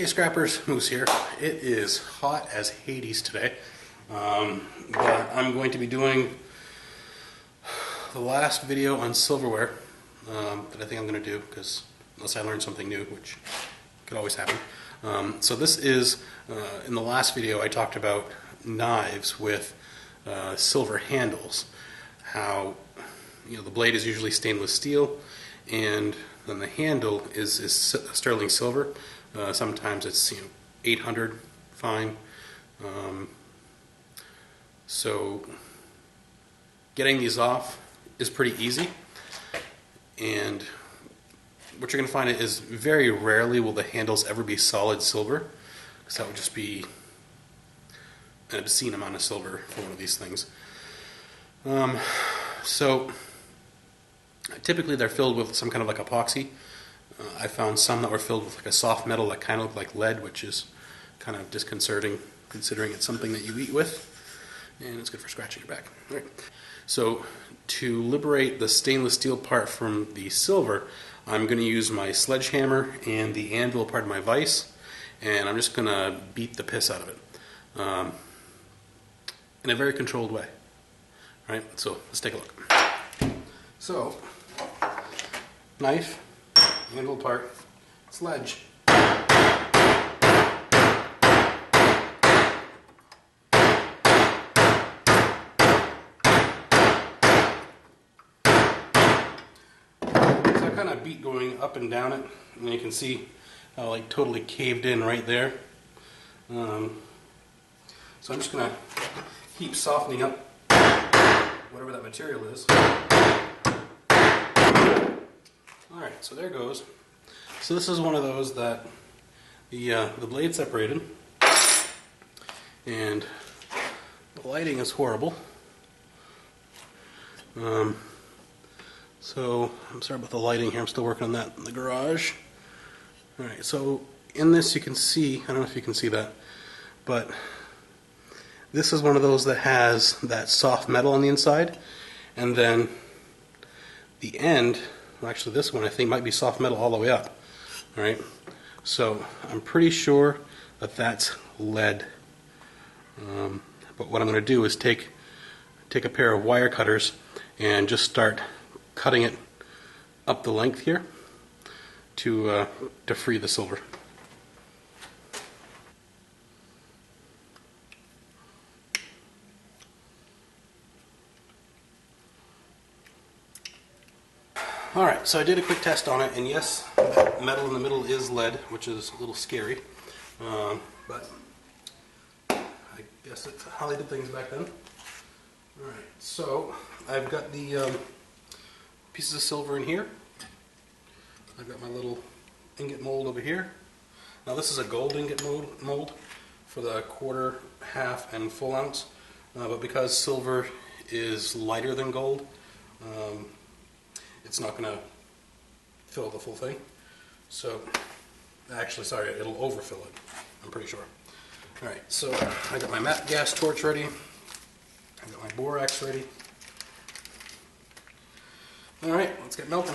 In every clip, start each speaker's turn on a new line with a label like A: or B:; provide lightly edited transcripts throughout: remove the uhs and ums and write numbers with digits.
A: Hey Scrappers, Moose here. It is hot as Hades today, but I'm going to be doing the last video on silverware that I think I'm going to do, because unless I learn something new, which could always happen. So this is, in the last video I talked about knives with silver handles, how the blade is usually stainless steel and then the handle is sterling silver. Sometimes it's 800 fine. So getting these off is pretty easy, and what you're going to find is very rarely will the handles ever be solid silver, because that would just be an obscene amount of silver for one of these things. So typically they're filled with some kind of like epoxy. I found some that were filled with like a soft metal that kind of looked like lead, which is kind of disconcerting considering it's something that you eat with, and it's good for scratching your back. All right. So to liberate the stainless steel part from the silver, I'm going to use my sledgehammer and the anvil part of my vise, and I'm just going to beat the piss out of it in a very controlled way. All right, so let's take a look. So, knife, handle part, sledge. So I kind of beat going up and down it, and you can see how like totally caved in right there. So I'm just going to keep softening up whatever that material is. Alright, so there goes. So this is one of those that the blade separated, and the lighting is horrible. So I'm sorry about the lighting here, I'm still working on that in the garage. Alright, so in this you can see, I don't know if you can see that, but this is one of those that has that soft metal on the inside, and then the end, well, actually this one I think might be soft metal all the way up. Alright, so I'm pretty sure that that's lead. But what I'm going to do is take a pair of wire cutters and just start cutting it up the length here to free the silver. Alright, so I did a quick test on it, and yes, that metal in the middle is lead, which is a little scary, but I guess that's how they did things back then. Alright, so I've got the pieces of silver in here. I've got my little ingot mold over here. Now this is a gold ingot mold for the quarter, half, and full ounce, but because silver is lighter than gold, it's not going to fill the full thing. So, actually, sorry, it'll overfill it, I'm pretty sure. Alright, so I got my matte gas torch ready. I got my borax ready. Alright, let's get melting.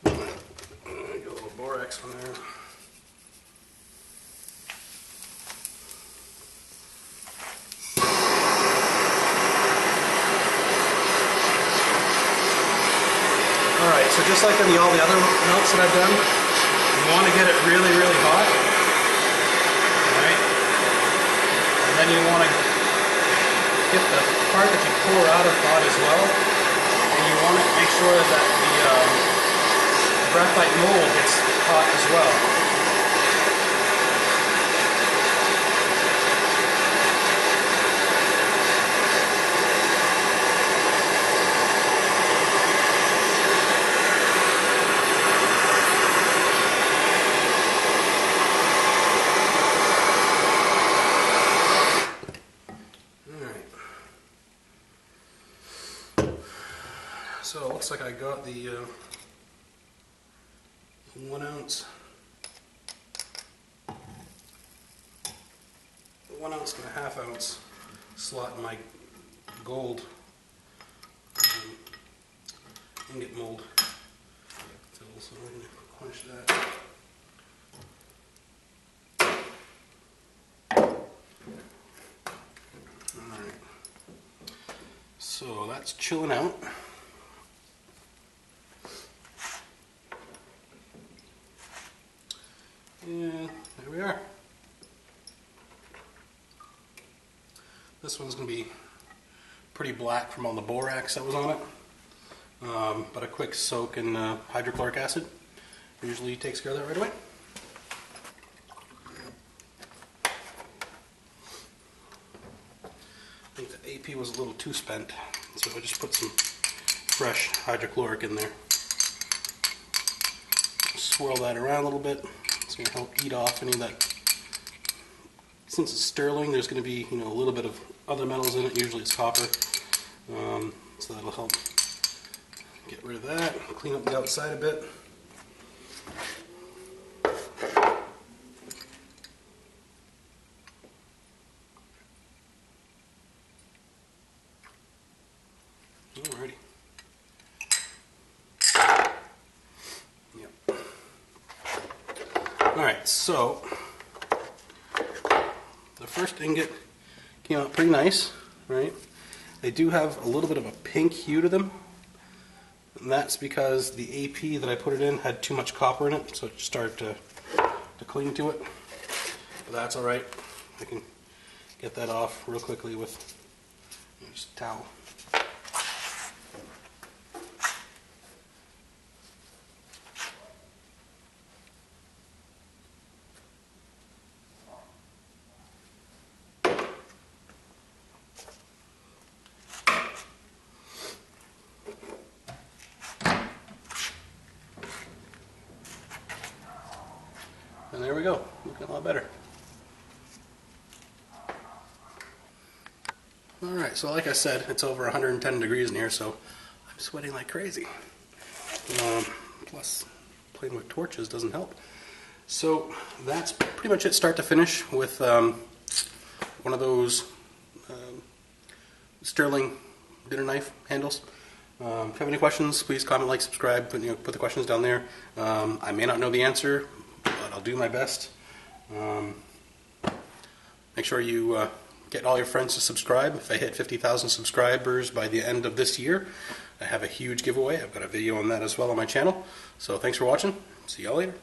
A: There you go, a little borax on there. Alright, so just like in all the other melts that I've done, you want to get it really, really hot. Alright? And then you want to get the part that you pour out of hot as well. And you want to make sure that the graphite mold gets hot as well. So it looks like I got the 1 ounce, 1 ounce and a half ounce slot in my gold ingot mold fill, so we're going to quench that. Alright, so that's chilling out. And there we are. This one's going to be pretty black from all the borax that was on it, but a quick soak in hydrochloric acid usually takes care of that right away. I think the AP was a little too spent, so I just put some fresh hydrochloric in there. Swirl that around a little bit. It's going to help eat off any of that. Since it's sterling, there's going to be, a little bit of other metals in it. Usually it's copper, so that'll help get rid of that. Clean up the outside a bit. Alrighty. Yep. Alright, so the first ingot came out pretty nice, right? They do have a little bit of a pink hue to them, and that's because the AP that I put it in had too much copper in it, so it started to cling to it. But that's alright. I can get that off real quickly with just a towel. And there we go, looking a lot better. Alright, so like I said, it's over 110 degrees in here, so I'm sweating like crazy. Plus, playing with torches doesn't help. So that's pretty much it, start to finish, with one of those sterling dinner knife handles. If you have any questions, please comment, like, subscribe, put the questions down there. I may not know the answer, but I'll do my best. Make sure you get all your friends to subscribe. If I hit 50,000 subscribers by the end of this year, I have a huge giveaway. I've got a video on that as well on my channel. So thanks for watching. See y'all later.